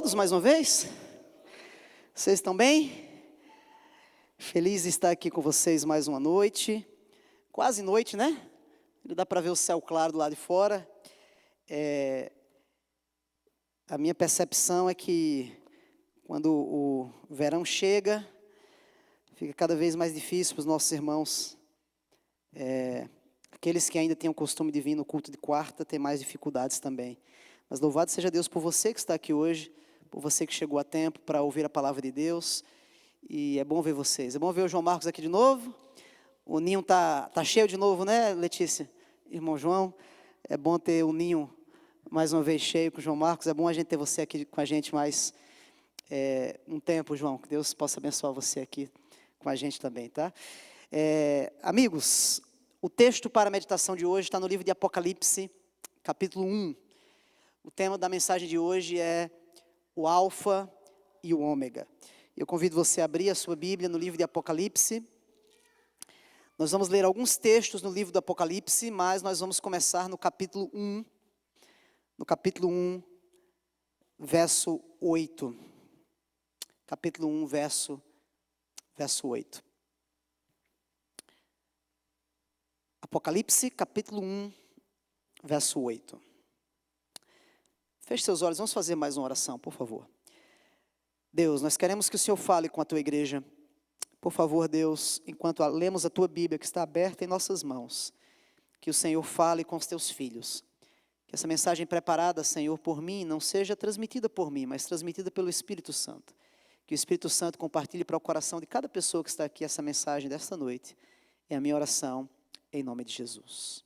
todos mais uma vez. Vocês estão bem? Feliz de estar aqui com vocês mais uma noite. Quase noite, né? Dá para ver o céu claro do lado de fora. A minha percepção é que quando o verão chega, fica cada vez mais difícil para os nossos irmãos. Aqueles que ainda têm o costume de vir no culto de quarta, têm mais dificuldades também. Mas louvado seja Deus por você que está aqui hoje, por você que chegou a tempo para ouvir a palavra de Deus. E é bom ver vocês. É bom ver o João Marcos aqui de novo. O ninho tá cheio de novo, né, Letícia? Irmão João, é bom ter o ninho mais uma vez cheio com o João Marcos. É bom a gente ter você aqui com a gente mais um tempo, João. Que Deus possa abençoar você aqui com a gente também, tá? Amigos, o texto para a meditação de hoje está no livro de Apocalipse, capítulo 1. O tema da mensagem de hoje é o Alfa e o Ômega. Eu convido você a abrir a sua Bíblia no livro de Apocalipse. Nós vamos ler alguns textos no livro do Apocalipse, mas nós vamos começar no capítulo 1. No capítulo 1, verso 8. Capítulo 1, verso 8. Apocalipse, capítulo 1, verso 8. Feche seus olhos, vamos fazer mais uma oração, por favor. Deus, nós queremos que o Senhor fale com a Tua igreja. Por favor, Deus, enquanto lemos a Tua Bíblia, que está aberta em nossas mãos, que o Senhor fale com os Teus filhos. Que essa mensagem preparada, Senhor, por mim, não seja transmitida por mim, mas transmitida pelo Espírito Santo. Que o Espírito Santo compartilhe para o coração de cada pessoa que está aqui essa mensagem desta noite. É a minha oração, em nome de Jesus.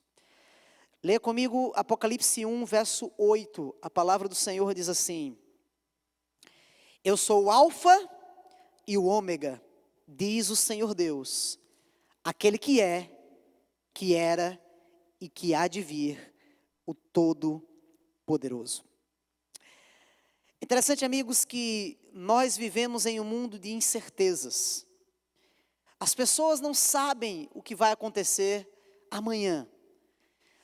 Leia comigo Apocalipse 1, verso 8. A palavra do Senhor diz assim: Eu sou o Alfa e o Ômega, diz o Senhor Deus, aquele que é, que era e que há de vir, o Todo-Poderoso. Interessante, amigos, que nós vivemos em um mundo de incertezas. As pessoas não sabem o que vai acontecer amanhã.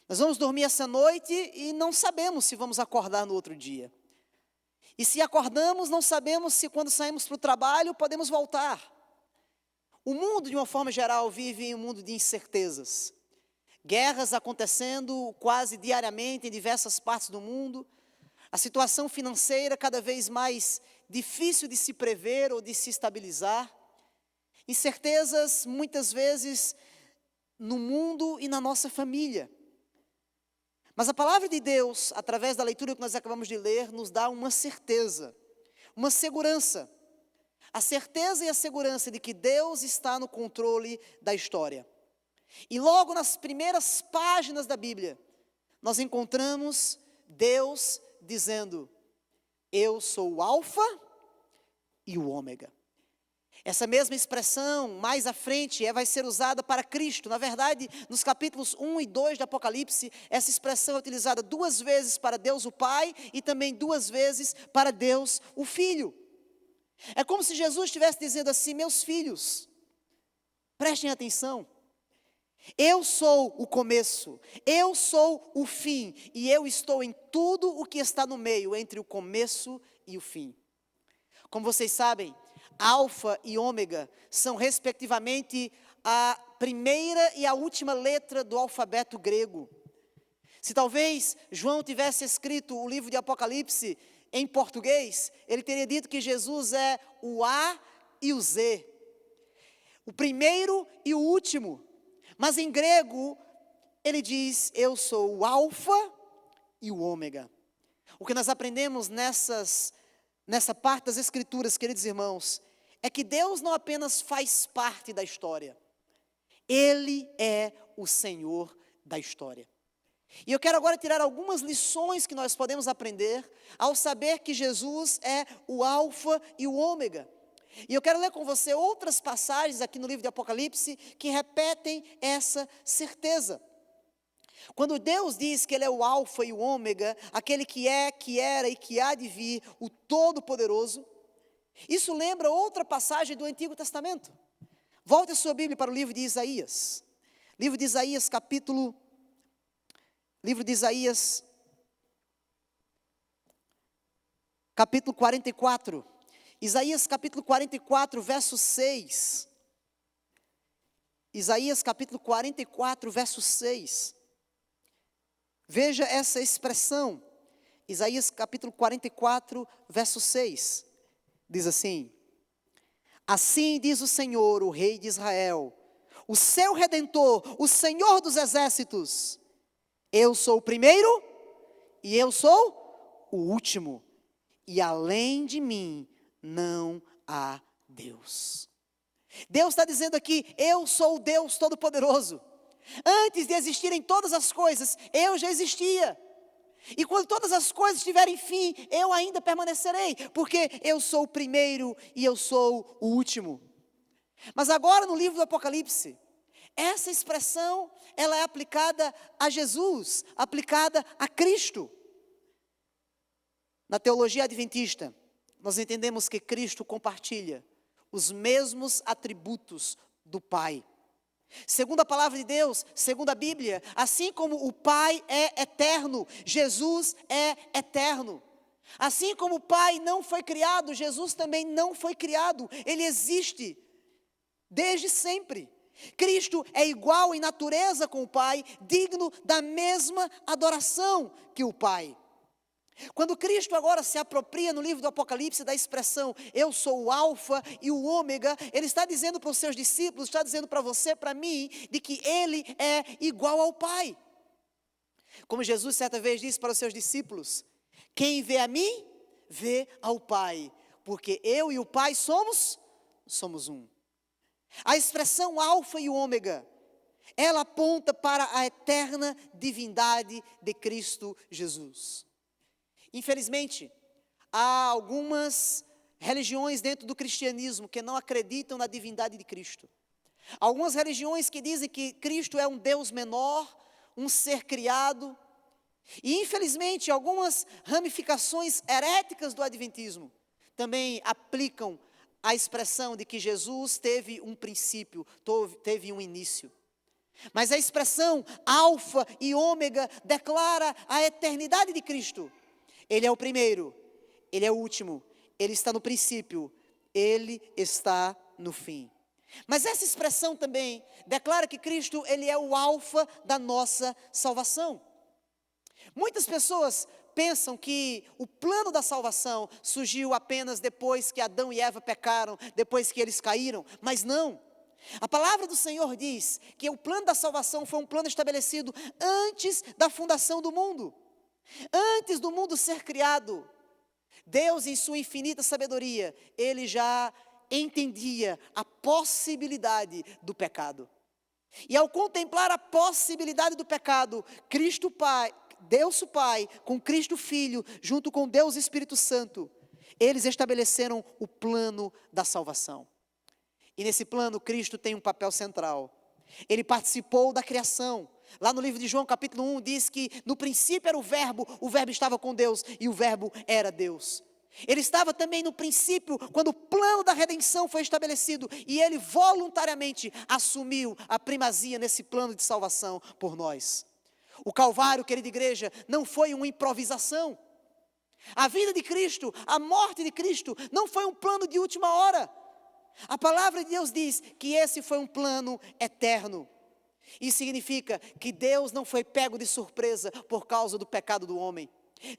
Nós vamos dormir essa noite e não sabemos se vamos acordar no outro dia. E se acordamos, não sabemos se quando saímos para o trabalho podemos voltar. O mundo, de uma forma geral, vive em um mundo de incertezas. Guerras acontecendo quase diariamente em diversas partes do mundo. A situação financeira cada vez mais difícil de se prever ou de se estabilizar. Incertezas, muitas vezes, no mundo e na nossa família. Mas a palavra de Deus, através da leitura que nós acabamos de ler, nos dá uma certeza, uma segurança. A certeza e a segurança de que Deus está no controle da história. E logo nas primeiras páginas da Bíblia, nós encontramos Deus dizendo: Eu sou o Alfa e o Ômega. Essa mesma expressão, mais à frente, vai ser usada para Cristo. Na verdade, nos capítulos 1 e 2 de Apocalipse, essa expressão é utilizada 2 vezes para Deus o Pai e também 2 vezes para Deus o Filho. É como se Jesus estivesse dizendo assim: meus filhos, prestem atenção. Eu sou o começo, eu sou o fim, e eu estou em tudo o que está no meio, entre o começo e o fim. Como vocês sabem, Alfa e Ômega são respectivamente a primeira e a última letra do alfabeto grego. Se talvez João tivesse escrito o livro de Apocalipse em português, ele teria dito que Jesus é o A e o Z, o primeiro e o último. Mas em grego, ele diz: eu sou o Alfa e o Ômega. O que nós aprendemos nessa parte das Escrituras, queridos irmãos, é que Deus não apenas faz parte da história, Ele é o Senhor da história. E eu quero agora tirar algumas lições que nós podemos aprender ao saber que Jesus é o Alfa e o Ômega. E eu quero ler com você outras passagens aqui no livro de Apocalipse que repetem essa certeza. Quando Deus diz que Ele é o Alfa e o Ômega, aquele que é, que era e que há de vir, o Todo-Poderoso, isso lembra outra passagem do Antigo Testamento. Volte a sua Bíblia para o livro de Isaías. Livro de Isaías, capítulo 44. Isaías capítulo 44, verso 6. Isaías capítulo 44, verso 6. Veja essa expressão. Isaías capítulo 44, verso 6. Diz assim: assim diz o Senhor, o Rei de Israel, o seu Redentor, o Senhor dos exércitos: eu sou o primeiro e eu sou o último, e além de mim não há Deus. Deus está dizendo aqui: eu sou o Deus Todo-Poderoso. Antes de existirem todas as coisas, eu já existia. E quando todas as coisas tiverem fim, eu ainda permanecerei, porque eu sou o primeiro e eu sou o último. Mas agora no livro do Apocalipse, essa expressão, ela é aplicada a Jesus, aplicada a Cristo. Na teologia adventista, nós entendemos que Cristo compartilha os mesmos atributos do Pai. Segundo a palavra de Deus, segundo a Bíblia, assim como o Pai é eterno, Jesus é eterno. Assim como o Pai não foi criado, Jesus também não foi criado. Ele existe desde sempre. Cristo é igual em natureza com o Pai, digno da mesma adoração que o Pai. Quando Cristo agora se apropria no livro do Apocalipse da expressão eu sou o alfa e o ômega, Ele está dizendo para os seus discípulos, está dizendo para você, para mim, de que Ele é igual ao Pai. Como Jesus certa vez disse para os seus discípulos: quem vê a mim, vê ao Pai, porque eu e o Pai somos um. A expressão alfa e ômega, ela aponta para a eterna divindade de Cristo Jesus. Infelizmente, há algumas religiões dentro do cristianismo que não acreditam na divindade de Cristo. Algumas religiões que dizem que Cristo é um Deus menor, um ser criado. E infelizmente, algumas ramificações heréticas do adventismo também aplicam a expressão de que Jesus teve um princípio, teve um início. Mas a expressão alfa e ômega declara a eternidade de Cristo. Ele é o primeiro, Ele é o último, Ele está no princípio, Ele está no fim. Mas essa expressão também declara que Cristo, Ele é o alfa da nossa salvação. Muitas pessoas pensam que o plano da salvação surgiu apenas depois que Adão e Eva pecaram, depois que eles caíram, mas não. A palavra do Senhor diz que o plano da salvação foi um plano estabelecido antes da fundação do mundo. Antes do mundo ser criado, Deus em sua infinita sabedoria, Ele já entendia a possibilidade do pecado. E ao contemplar a possibilidade do pecado, Cristo Pai, Deus o Pai, com Cristo Filho, junto com Deus Espírito Santo, eles estabeleceram o plano da salvação. E nesse plano, Cristo tem um papel central. Ele participou da criação. Lá no livro de João, capítulo 1, diz que no princípio era o verbo estava com Deus e o verbo era Deus. Ele estava também no princípio, quando o plano da redenção foi estabelecido, e Ele voluntariamente assumiu a primazia nesse plano de salvação por nós. O Calvário, querida igreja, não foi uma improvisação. A vida de Cristo, a morte de Cristo, não foi um plano de última hora. A palavra de Deus diz que esse foi um plano eterno. Isso significa que Deus não foi pego de surpresa por causa do pecado do homem.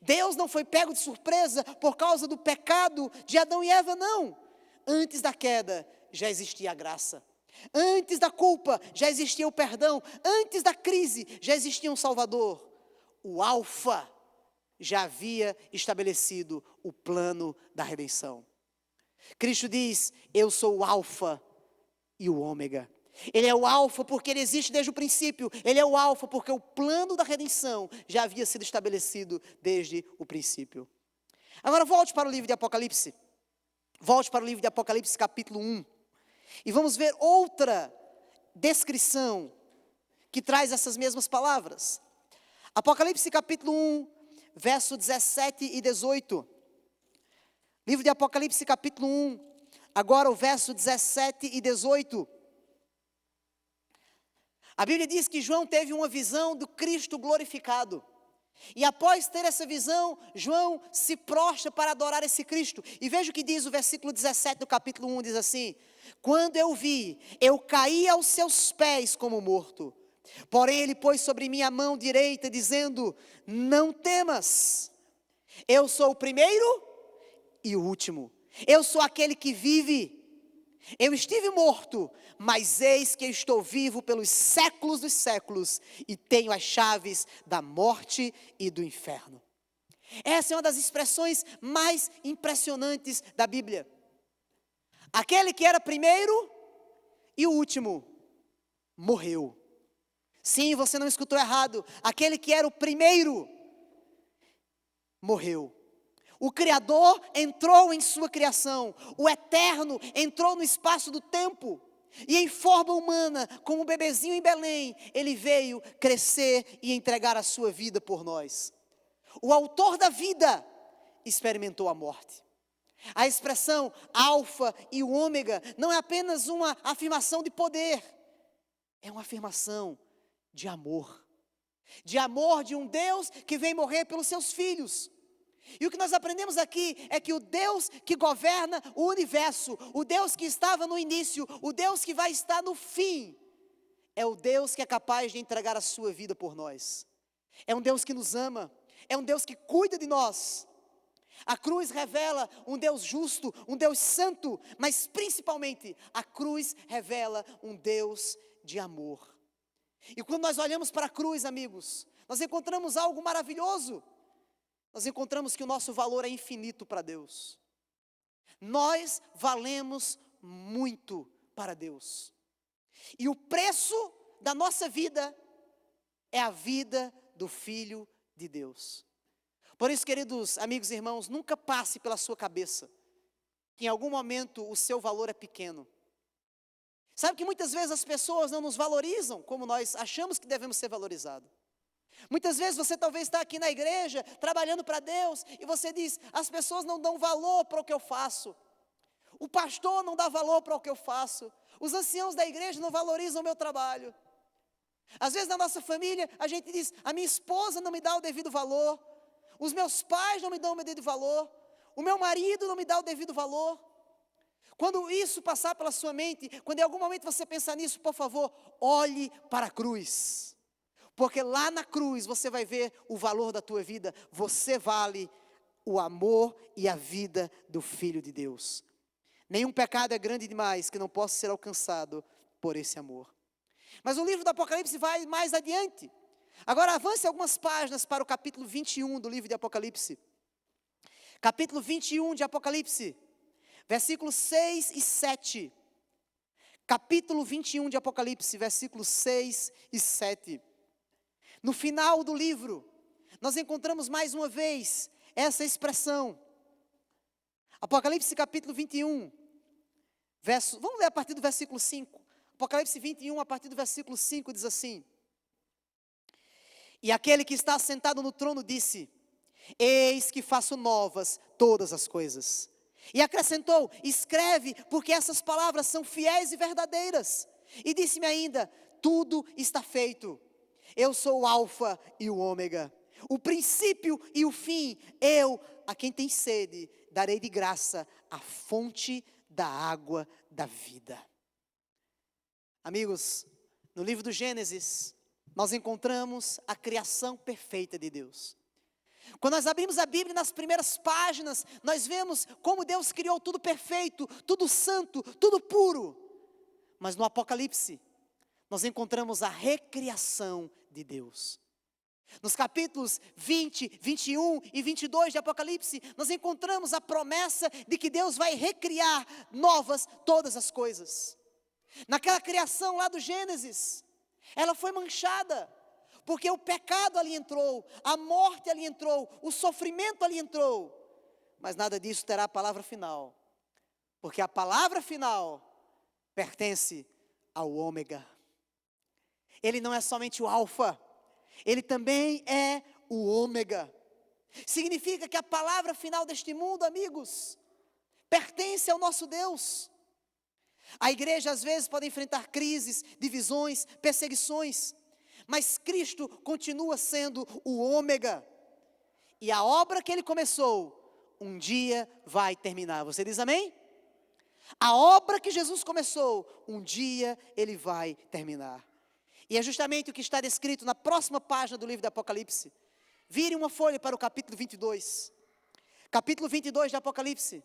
Deus não foi pego de surpresa por causa do pecado de Adão e Eva, não. Antes da queda já existia a graça. Antes da culpa já existia o perdão. Antes da crise já existia um Salvador. O Alfa já havia estabelecido o plano da redenção. Cristo diz: eu sou o Alfa e o Ômega. Ele é o alfa porque ele existe desde o princípio. Ele é o alfa porque o plano da redenção já havia sido estabelecido desde o princípio. Agora volte para o livro de Apocalipse. Volte para o livro de Apocalipse capítulo 1. E vamos ver outra descrição que traz essas mesmas palavras. Apocalipse capítulo 1, verso 17 e 18. Livro de Apocalipse capítulo 1, agora o verso 17 e 18. A Bíblia diz que João teve uma visão do Cristo glorificado. E após ter essa visão, João se prostra para adorar esse Cristo. E veja o que diz o versículo 17 do capítulo 1, diz assim: quando eu vi, eu caí aos seus pés como morto. Porém ele pôs sobre mim a mão direita, dizendo: não temas, eu sou o primeiro e o último. Eu sou aquele que vive. Eu estive morto, mas eis que eu estou vivo pelos séculos dos séculos e tenho as chaves da morte e do inferno. Essa é uma das expressões mais impressionantes da Bíblia. Aquele que era primeiro e o último morreu. Sim, você não escutou errado. Aquele que era o primeiro morreu. O Criador entrou em sua criação, o Eterno entrou no espaço do tempo, e em forma humana, como um bebezinho em Belém, ele veio crescer e entregar a sua vida por nós. O autor da vida experimentou a morte. A expressão alfa e o ômega não é apenas uma afirmação de poder, é uma afirmação de amor de um Deus que vem morrer pelos seus filhos. E o que nós aprendemos aqui é que o Deus que governa o universo, o Deus que estava no início, o Deus que vai estar no fim, é o Deus que é capaz de entregar a sua vida por nós. É um Deus que nos ama, é um Deus que cuida de nós. A cruz revela um Deus justo, um Deus santo, mas principalmente a cruz revela um Deus de amor. E quando nós olhamos para a cruz, amigos, nós encontramos algo maravilhoso. Nós encontramos que o nosso valor é infinito para Deus. Nós valemos muito para Deus. E o preço da nossa vida é a vida do Filho de Deus. Por isso, queridos amigos e irmãos, nunca passe pela sua cabeça que em algum momento o seu valor é pequeno. Sabe que muitas vezes as pessoas não nos valorizam como nós achamos que devemos ser valorizados. Muitas vezes você talvez está aqui na igreja, trabalhando para Deus, e você diz: as pessoas não dão valor para o que eu faço. O pastor não dá valor para o que eu faço. Os anciãos da igreja não valorizam o meu trabalho. Às vezes na nossa família, a gente diz: a minha esposa não me dá o devido valor. Os meus pais não me dão o devido valor. O meu marido não me dá o devido valor. Quando isso passar pela sua mente, quando em algum momento você pensar nisso, por favor, olhe para a cruz. Porque lá na cruz você vai ver o valor da tua vida. Você vale o amor e a vida do Filho de Deus. Nenhum pecado é grande demais que não possa ser alcançado por esse amor. Mas o livro do Apocalipse vai mais adiante. Agora avance algumas páginas para o capítulo 21 do livro de Apocalipse. Capítulo 21 de Apocalipse, versículos 6 e 7. Capítulo 21 de Apocalipse, versículos 6 e 7. No final do livro, nós encontramos mais uma vez essa expressão. Apocalipse capítulo 21, vamos ler a partir do versículo 5. Apocalipse 21, a partir do versículo 5, diz assim: e aquele que está sentado no trono disse: eis que faço novas todas as coisas. E acrescentou: escreve, porque essas palavras são fiéis e verdadeiras. E disse-me ainda: tudo está feito. Eu sou o alfa e o ômega, o princípio e o fim. Eu, a quem tem sede, darei de graça a fonte da água da vida. Amigos, no livro do Gênesis, nós encontramos a criação perfeita de Deus. Quando nós abrimos a Bíblia, nas primeiras páginas, nós vemos como Deus criou tudo perfeito, tudo santo, tudo puro. Mas no Apocalipse, nós encontramos a recriação de Deus. Nos capítulos 20, 21 e 22 de Apocalipse, nós encontramos a promessa de que Deus vai recriar novas todas as coisas. Naquela criação lá do Gênesis, ela foi manchada, porque o pecado ali entrou, a morte ali entrou, o sofrimento ali entrou. Mas nada disso terá a palavra final, porque a palavra final pertence ao ômega. Ele não é somente o alfa, ele também é o ômega. Significa que a palavra final deste mundo, amigos, pertence ao nosso Deus. A igreja às vezes pode enfrentar crises, divisões, perseguições, Mas Cristo continua sendo o ômega. E a obra que Ele começou, um dia vai terminar. Você diz amém? A obra que Jesus começou, um dia Ele vai terminar. E é justamente o que está descrito na próxima página do livro do Apocalipse. Vire uma folha para o capítulo 22. Capítulo 22 de Apocalipse.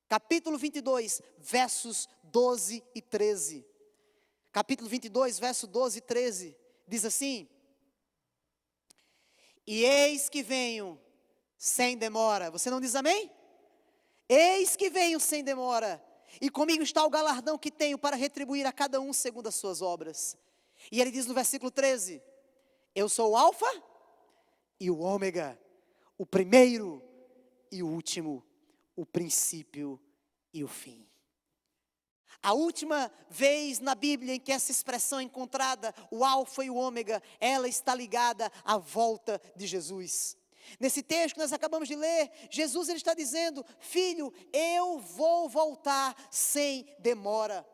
Capítulo 22, versos 12 e 13. Capítulo 22, verso 12 e 13. Diz assim: e eis que venho sem demora. Você não diz amém? Eis que venho sem demora, e comigo está o galardão que tenho para retribuir a cada um segundo as suas obras. E ele diz no versículo 13: eu sou o alfa e o ômega, o primeiro e o último, o princípio e o fim. A última vez na Bíblia em que essa expressão é encontrada, o alfa e o ômega, ela está ligada à volta de Jesus. Nesse texto que nós acabamos de ler, Jesus ele está dizendo: filho, eu vou voltar sem demora.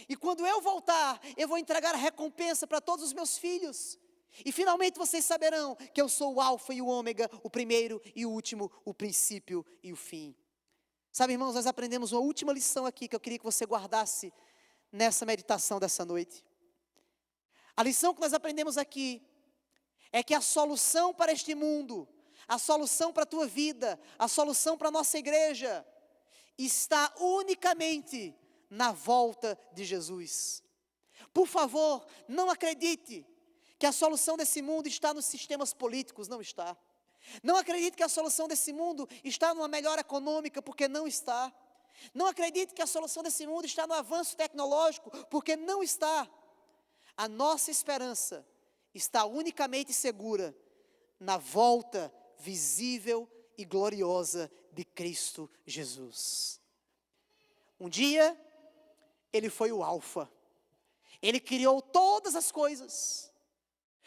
E quando eu voltar, eu vou entregar a recompensa para todos os meus filhos. E finalmente vocês saberão que eu sou o alfa e o ômega, o primeiro e o último, o princípio e o fim. Sabe, irmãos, nós aprendemos uma última lição aqui que eu queria que você guardasse nessa meditação dessa noite. A lição que nós aprendemos aqui é que a solução para este mundo, a solução para a tua vida, a solução para a nossa igreja, está unicamente na volta de Jesus. Por favor, não acredite que a solução desse mundo está nos sistemas políticos, não está. Não acredite que a solução desse mundo está numa melhora econômica, porque não está. Não acredite que a solução desse mundo está no avanço tecnológico, porque não está. A nossa esperança está unicamente segura na volta visível e gloriosa de Cristo Jesus. Um dia, Ele foi o alfa. Ele criou todas as coisas.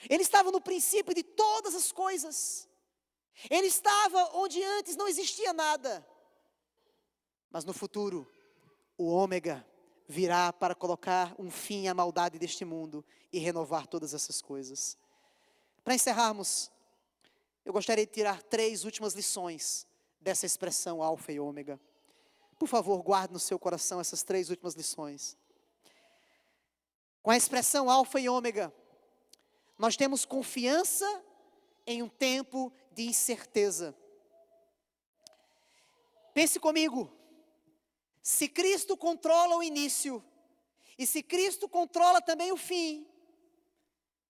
Ele estava no princípio de todas as coisas. Ele estava onde antes não existia nada. Mas no futuro, o ômega virá para colocar um fim à maldade deste mundo e renovar todas essas coisas. Para encerrarmos, eu gostaria de tirar 3 últimas lições dessa expressão alfa e ômega. Por favor, guarde no seu coração essas 3 últimas lições. Com a expressão alfa e ômega, nós temos confiança em um tempo de incerteza. Pense comigo, se Cristo controla o início, e se Cristo controla também o fim,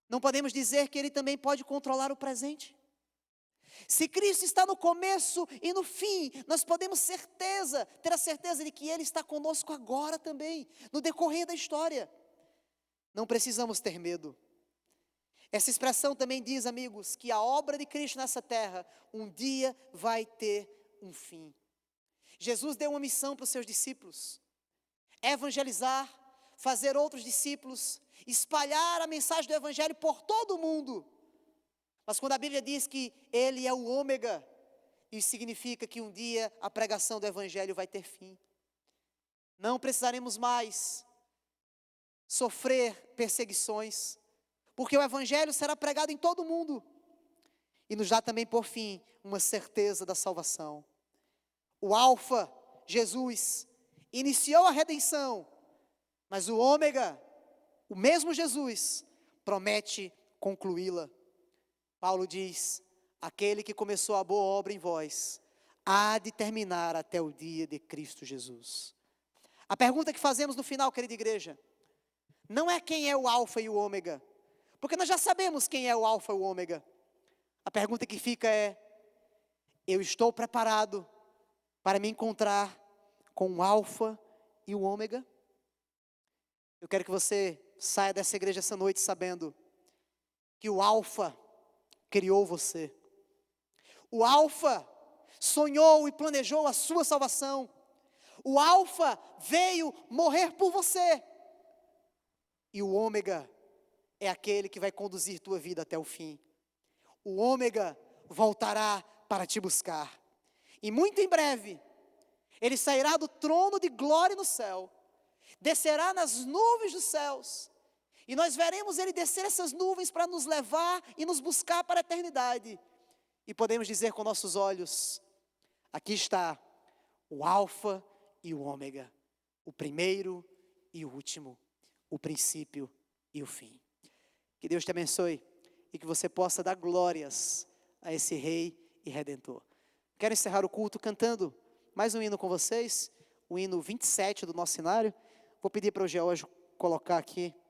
não podemos dizer que Ele também pode controlar o presente? Se Cristo está no começo e no fim, nós podemos ter a certeza de que Ele está conosco agora também, no decorrer da história. Não precisamos ter medo. Essa expressão também diz, amigos, que a obra de Cristo nessa terra, um dia vai ter um fim. Jesus deu uma missão para os seus discípulos: evangelizar, fazer outros discípulos, espalhar a mensagem do evangelho por todo o mundo. Mas quando a Bíblia diz que Ele é o ômega, isso significa que um dia a pregação do evangelho vai ter fim. Não precisaremos mais sofrer perseguições, porque o evangelho será pregado em todo o mundo, e nos dá também por fim uma certeza da salvação. O alfa, Jesus, iniciou a redenção, mas o ômega, o mesmo Jesus, promete concluí-la. Paulo diz: aquele que começou a boa obra em vós, há de terminar até o dia de Cristo Jesus. A pergunta que fazemos no final, querida igreja, não é quem é o alfa e o ômega, porque nós já sabemos quem é o alfa e o ômega. A pergunta que fica é: eu estou preparado para me encontrar com o alfa e o ômega? Eu quero que você saia dessa igreja essa noite sabendo que o alfa criou você. O alfa sonhou e planejou a sua salvação. O alfa veio morrer por você. E o ômega é aquele que vai conduzir tua vida até o fim. O ômega voltará para te buscar. E muito em breve, ele sairá do trono de glória no céu, descerá nas nuvens dos céus, E nós veremos Ele descer essas nuvens para nos levar e nos buscar para a eternidade. E podemos dizer com nossos olhos: aqui está o Alfa e o Ômega, o primeiro e o último, o princípio e o fim. Que Deus te abençoe e que você possa dar glórias a esse Rei e Redentor. Quero encerrar o culto cantando mais um hino com vocês, o hino 27 do nosso cenário. Vou pedir para o Geórgio colocar aqui